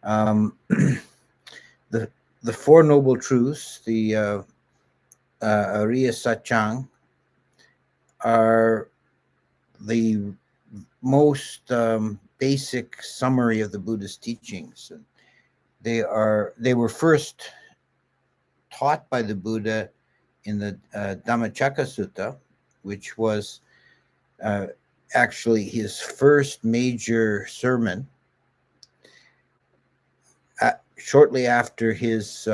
The Four Noble Truths, the Ariya Satchang, are the most basic summary of the Buddha's teachings. They were first taught by the Buddha in the Dhammacakka Sutta, which was actually his first major sermon. Shortly after his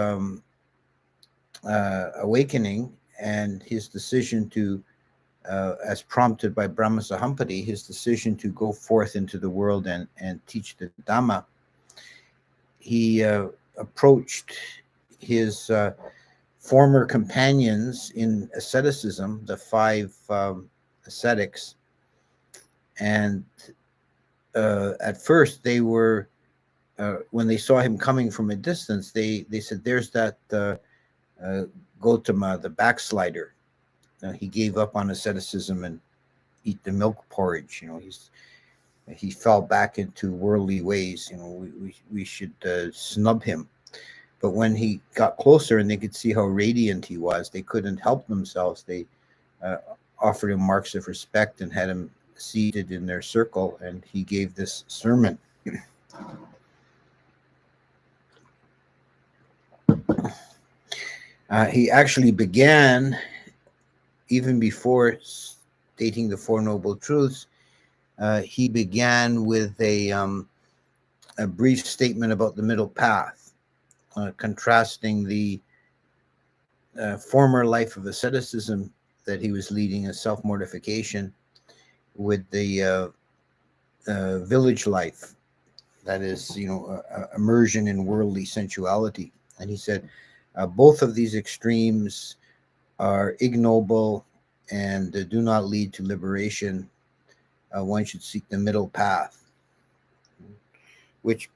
awakening and his decision to, as prompted by Brahma Sahampati, his decision to go forth into the world and teach the Dhamma, he approached his former companions in asceticism, the five ascetics, and at first they were, when they saw him coming from a distance, they said, "There's that Gautama, the backslider. He gave up on asceticism and eat the milk porridge. He fell back into worldly ways. We should snub him." But when he got closer and they could see how radiant he was, they couldn't help themselves. They offered him marks of respect and had him seated in their circle, and he gave this sermon. He actually began, even before stating the Four Noble Truths, he began with a brief statement about the middle path, contrasting the former life of asceticism that he was leading, as self-mortification, with the village life, that is, immersion in worldly sensuality. And he said, both of these extremes are ignoble and do not lead to liberation. One should seek the middle path, which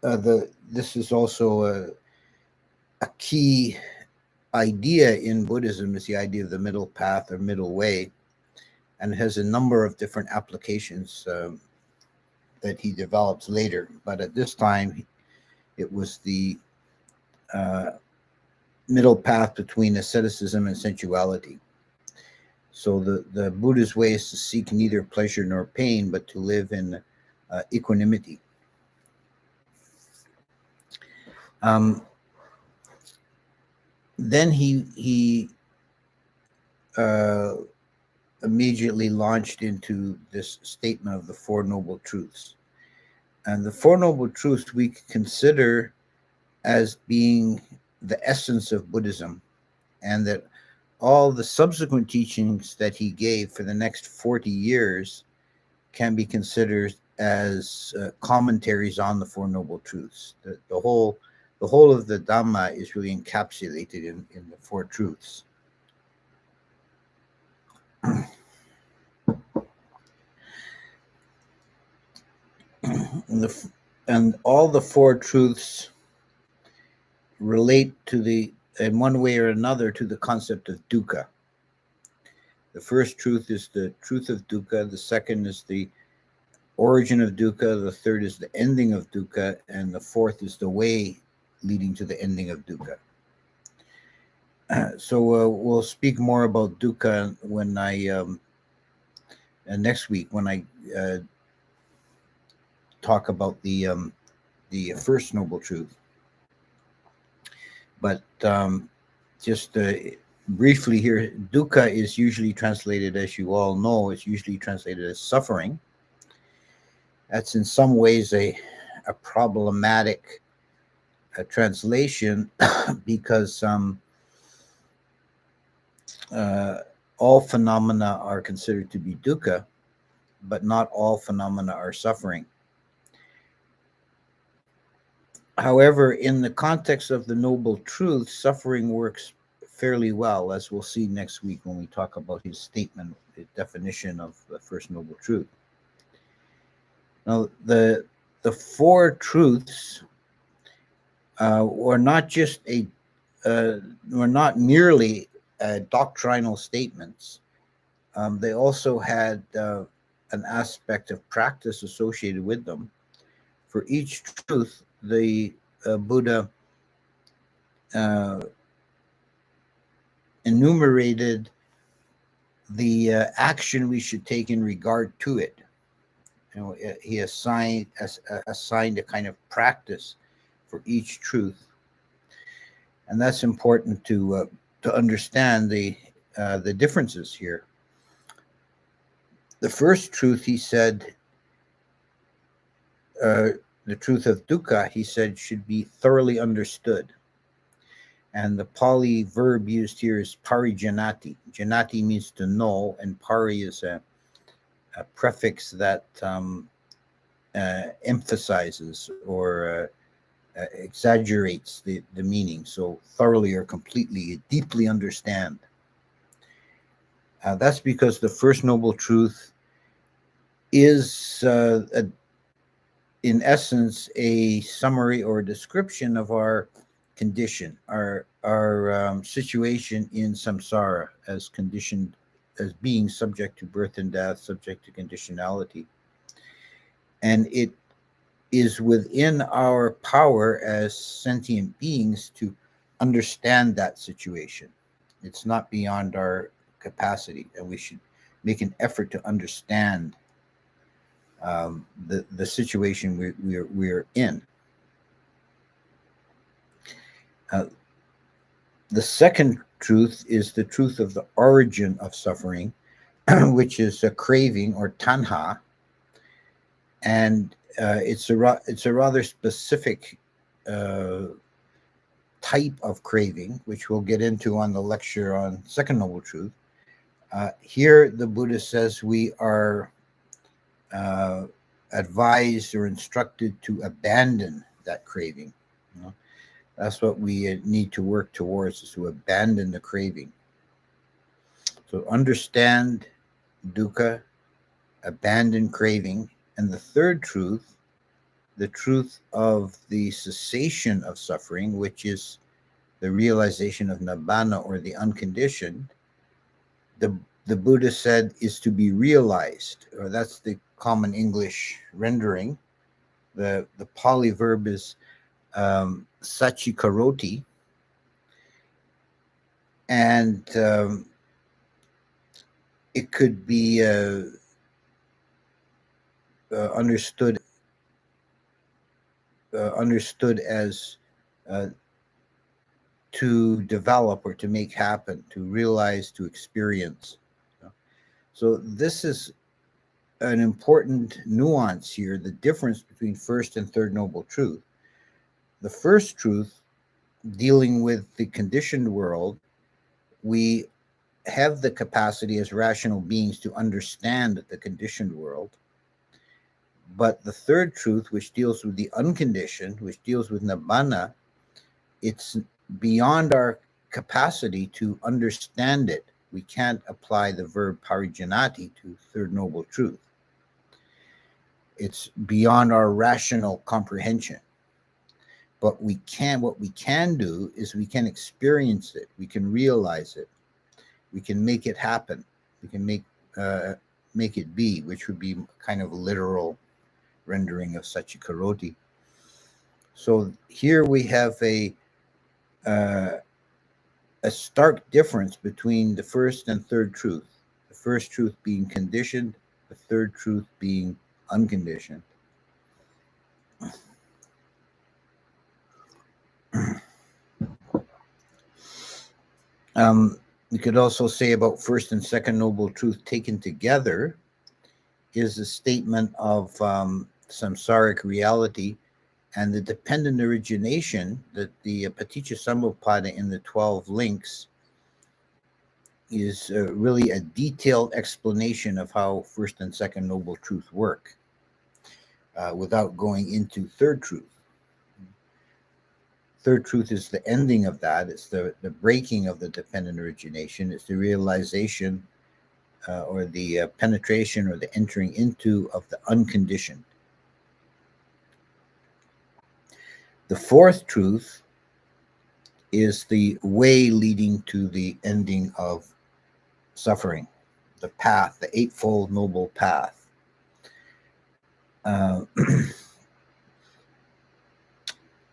this is also a key idea in Buddhism, is the idea of the middle path or middle way, and has a number of different applications that he develops later. But at this time, it was the middle path between asceticism and sensuality. So the Buddha's way is to seek neither pleasure nor pain, but to live in equanimity. Then he immediately launched into this statement of the Four Noble Truths. And the Four Noble Truths we consider as being the essence of Buddhism, and that all the subsequent teachings that he gave for the next 40 years can be considered as commentaries on the Four Noble Truths. The whole of the Dhamma is really encapsulated in the Four Truths. And all the Four Truths relate to in one way or another, to the concept of dukkha. The first truth is the truth of dukkha. The second is the origin of dukkha. The third is the ending of dukkha. And the fourth is the way leading to the ending of dukkha. So we'll speak more about dukkha when next week, when I talk about the first noble truth. But just briefly here, dukkha is usually translated, as you all know, it's usually translated as suffering. That's in some ways a problematic translation because all phenomena are considered to be dukkha, but not all phenomena are suffering. However, in the context of the Noble Truth, suffering works fairly well, as we'll see next week when we talk about his statement, the definition of the First Noble Truth. Now, the Four Truths were not just were not merely doctrinal statements. They also had an aspect of practice associated with them. For each truth, the Buddha enumerated the action we should take in regard to it. He assigned a kind of practice for each truth, and that's important to understand the differences here. The first truth, he said, the truth of dukkha, he said, should be thoroughly understood. And the Pali verb used here is parijanati. Janati means to know, and pari is a prefix that emphasizes or exaggerates the meaning. So thoroughly or completely, deeply understand. That's because the First Noble Truth is, in essence, a summary or a description of our condition, our situation in samsara, as conditioned, as being subject to birth and death, subject to conditionality. And it is within our power as sentient beings to understand that situation. It's not beyond our capacity, and we should make an effort to understand the situation we're in. The second truth is the truth of the origin of suffering, which is a craving or tanha, and it's a rather specific type of craving, which we'll get into on the lecture on Second Noble Truth. Here, the Buddha says we are advised or instructed to abandon that craving. That's what we need to work towards, is to abandon the craving. So understand dukkha, abandon craving. And the third truth, the truth of the cessation of suffering, which is the realization of nibbana, or the unconditioned, the Buddha said is to be realized, or that's the common English rendering. The Pali verb is sachikaroti, and it could be understood as to develop or to make happen, to realize, to experience. So this is an important nuance here, the difference between first and third noble truth. The first truth, dealing with the conditioned world, we have the capacity as rational beings to understand the conditioned world. But the third truth, which deals with the unconditioned, which deals with nibbana, it's beyond our capacity to understand it. We can't apply the verb parijanati to third noble truth. It's beyond our rational comprehension. But what we can do is we can experience it. We can realize it. We can make it happen. We can make it be, which would be kind of a literal rendering of sachikaroti. So here we have a stark difference between the first and third truth. The first truth being conditioned, the third truth being unconditioned. We could also say about first and second noble truth taken together is a statement of samsaric reality and the dependent origination, that the Paticca in the 12 links is really a detailed explanation of how first and second noble truth work, without going into third truth. Third truth is the ending of that. It's the breaking of the dependent origination. It's the realization or the penetration or the entering into of the unconditioned. The fourth truth is the way leading to the ending of suffering, the path, the Eightfold Noble Path.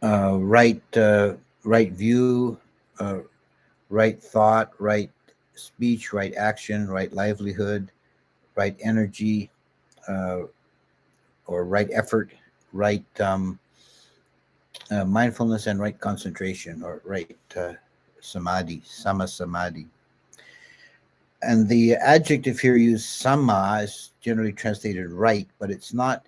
right view, right thought, right speech, right action, right livelihood, right energy, or right effort, right mindfulness, and right concentration, or right samadhi, sama samadhi. And the adjective here used, sama, is generally translated right, but it's not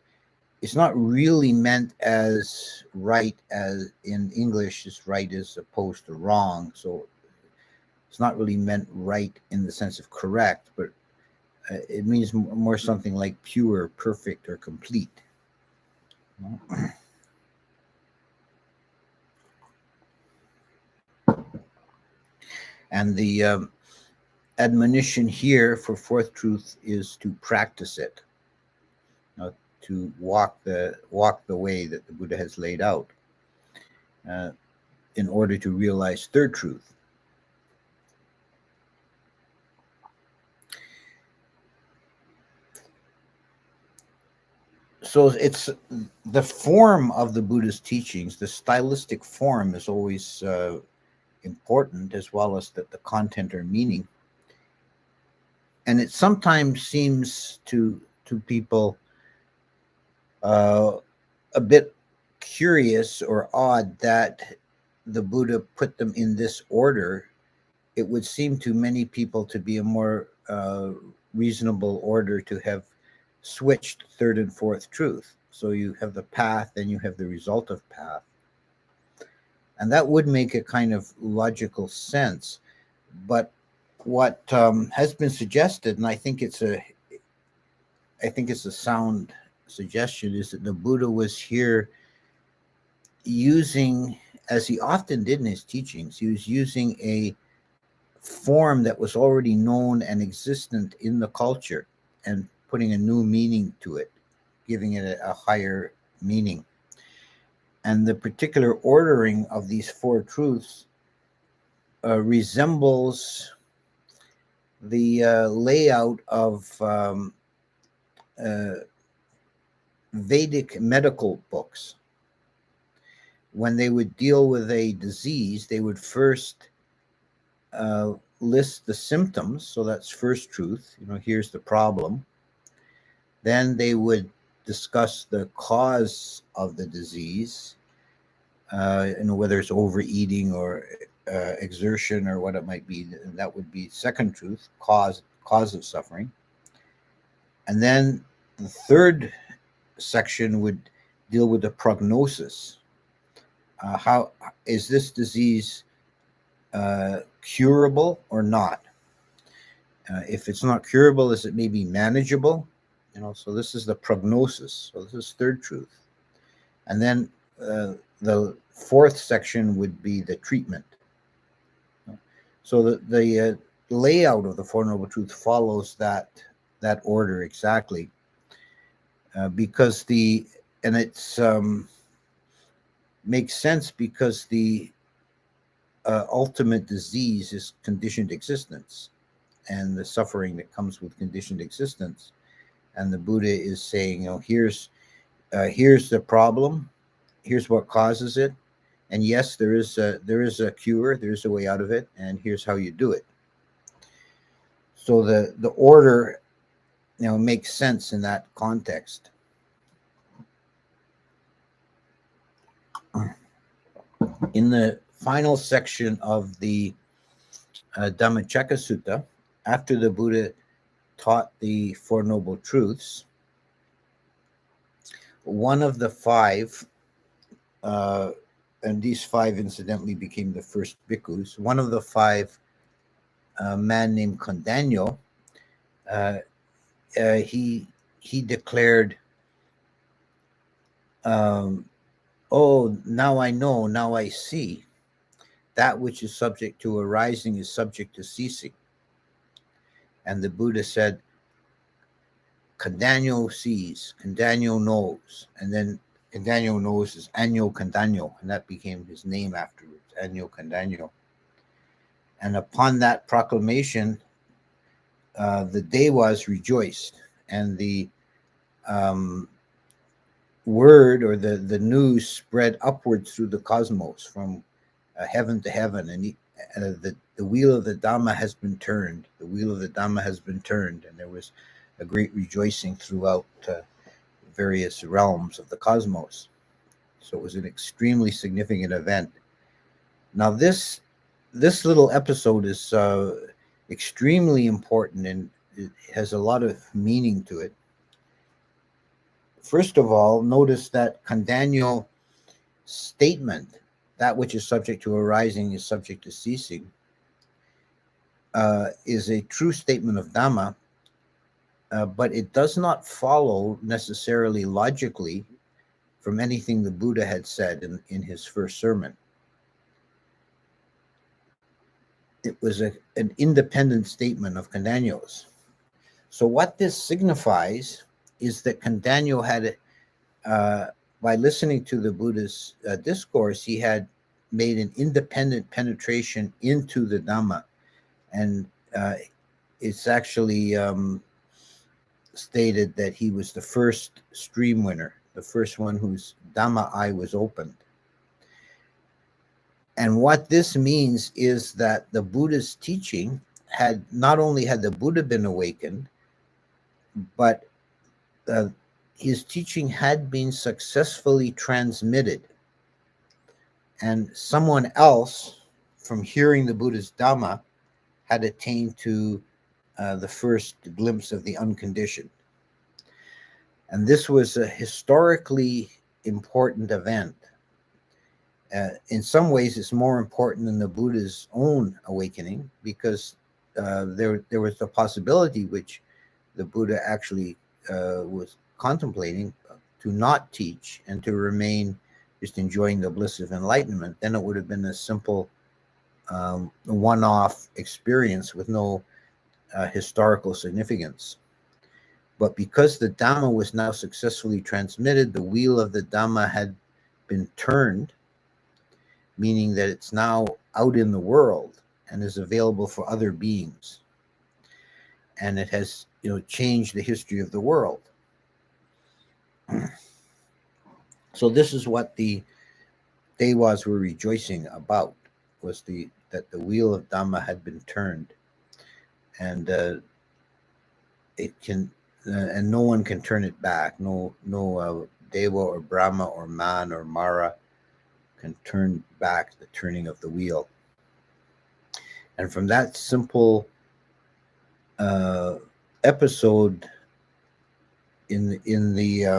really meant as right as in English is right as opposed to wrong. So it's not really meant right in the sense of correct, but it means more something like pure, perfect, or complete. And the admonition here for fourth truth is to practice it, to walk the way that the Buddha has laid out in order to realize third truth. So it's the form of the Buddha's teachings, the stylistic form is always important, as well as the content or meaning. And it sometimes seems to people a bit curious or odd that the Buddha put them in this order. It would seem to many people to be a more reasonable order to have switched third and fourth truth. So you have the path, then you have the result of path. And that would make a kind of logical sense. But what has been suggested, and I think it's a sound suggestion, is that the Buddha was here using, as he often did in his teachings, he was using a form that was already known and existent in the culture and putting a new meaning to it, giving it a higher meaning. And the particular ordering of these four truths resembles the layout of Vedic medical books. When they would deal with a disease, they would first list the symptoms. So that's first truth. Here's the problem. Then they would discuss the cause of the disease, whether it's overeating or exertion or what it might be. That would be second truth, cause of suffering. And then the third section would deal with the prognosis. How is this disease curable or not? If it's not curable, is it maybe manageable? So this is the prognosis. So this is third truth. And then the fourth section would be the treatment. So the layout of the Four Noble Truths follows that order exactly, because it's makes sense, because the ultimate disease is conditioned existence and the suffering that comes with conditioned existence. And the Buddha is saying, here's the problem, here's what causes it, and yes, there is a cure, there's a way out of it, and here's how you do it. So the order, makes sense in that context. In the final section of the Dhammacakka Sutta, after the Buddha taught the Four Noble Truths, one of the five, and these five incidentally became the first bhikkhus, one of the five, a man named Kondanyo, he declared, oh, now I know, now I see. That which is subject to arising is subject to ceasing. And the Buddha said, Kondanyo sees, Kondanyo knows. And then Kondanyo knows is Anyo Kondanyo, and that became his name afterwards, Anyo Kondanyo. And upon that proclamation, the Devas rejoiced, and the word or the news spread upwards through the cosmos from heaven to heaven, and the wheel of the Dhamma has been turned. The wheel of the Dhamma has been turned, and there was a great rejoicing throughout various realms of the cosmos. So it was an extremely significant event. Now this little episode is extremely important, and it has a lot of meaning to it. First of all, notice that Condanyo statement, that which is subject to arising is subject to ceasing, is a true statement of Dhamma, but it does not follow necessarily logically from anything the Buddha had said in his first sermon. It was an independent statement of Condanyo's. So what this signifies is that Condanyo had, by listening to the Buddha's discourse, he had made an independent penetration into the Dhamma. And it's actually stated that he was the first stream winner, the first one whose Dhamma eye was opened. And what this means is that the Buddha's teaching had, not only had the Buddha been awakened, but his teaching had been successfully transmitted. And someone else, from hearing the Buddha's Dhamma, had attained to the first glimpse of the unconditioned. And this was a historically important event. In some ways, it's more important than the Buddha's own awakening, because there was the possibility, which the Buddha actually was contemplating, to not teach and to remain just enjoying the bliss of enlightenment. Then it would have been a simple one-off experience with no historical significance. But because the Dhamma was now successfully transmitted, the wheel of the Dhamma had been turned, meaning that it's now out in the world and is available for other beings. And it has, changed the history of the world. So this is what the Dewas were rejoicing about, was that the wheel of Dhamma had been turned, and it can, and no one can turn it back. No Deva or Brahma or Man or Mara can turn back the turning of the wheel. And from that simple episode in the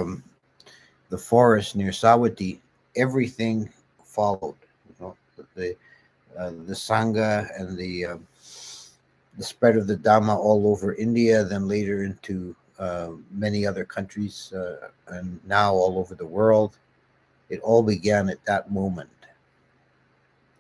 forest near Sawati, everything followed. The Sangha and the spread of the Dhamma all over India, then later into many other countries, and now all over the world. It all began at that moment.